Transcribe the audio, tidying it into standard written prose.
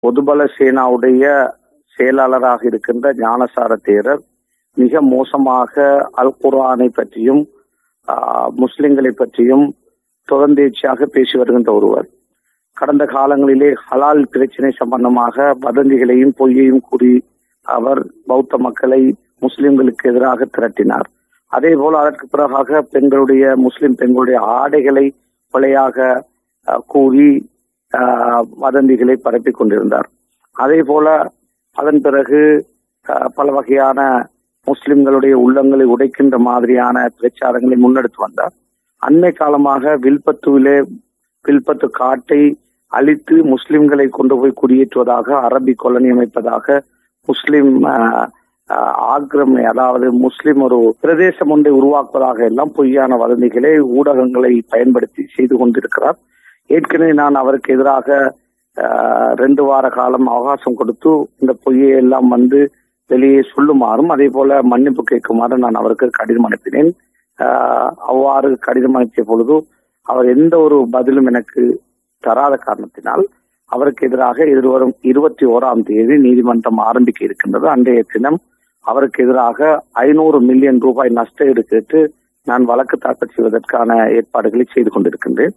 பொதுபல சேனாவுடைய செயலாளராக இருக்கின்ற ஞானசார தேரர் மிக மோசமாக அல் குர்ஆனை பற்றியும் முஸ்லிம்களை பற்றியும் தொடர்ந்தேர்ச்சியாக பேசி வருகின்ற ஒருவர். கடந்த காலங்களிலே ஹலால் பிரச்சனை சம்பந்தமாக வதந்திகளையும் பொய்யையும் கூறி அவர் பௌத்த மக்களை முஸ்லிம்களுக்கு எதிராக திரட்டினார். அதே போல அதற்கு பிறகாக முஸ்லிம் பெண்களுடைய ஆடைகளை கொலையாக கூறி வதந்திகளை பரப்பிக் கொண்டிருந்தார். அதே போல அதன் பிறகு பல வகையான முஸ்லிம்களுடைய உள்ளங்களை உடைக்கின்ற மாதிரியான பிரச்சாரங்களை முன்னெடுத்து வந்தார். அண்மை காலமாக வில்பத்து காட்டை அழித்து முஸ்லிம்களை கொண்டு போய் குடியேற்றுவதாக, அரபி கொலனி அமைப்பதாக, முஸ்லிம் ஆக்கிரமணை, அதாவது முஸ்லிம் ஒரு பிரதேசம் ஒன்றை உருவாக்குவதாக எல்லாம் பொய்யான வதந்திகளை ஊடகங்களை பயன்படுத்தி செய்து கொண்டிருக்கிறார். ஏற்கனவே நான் அவருக்கு எதிராக 2 வார காலம் அவகாசம் கொடுத்து இந்த பொய்யை எல்லாம் வெளியே சொல்லுமாறும் அதே போல மன்னிப்பு கேட்குமாறு நான் அவருக்கு கடிதம் அனுப்பினேன். அவ்வாறு கடிதம் அனுப்பிய பொழுது அவர் எந்த ஒரு பதிலும் எனக்கு தராத காரணத்தினால் அவருக்கு எதிராக எதிர்வரும் 21ஆம் தேதி நீதிமன்றம் ஆரம்பிக்க இருக்கின்றது. அன்றைய தினம் அவருக்கு எதிராக 500 மில்லியன் ரூபாய் நஷ்ட ஈடு கேட்டு நான் வழக்கு தாக்கல் செய்வதற்கான ஏற்பாடுகளை செய்து கொண்டிருக்கின்றேன்.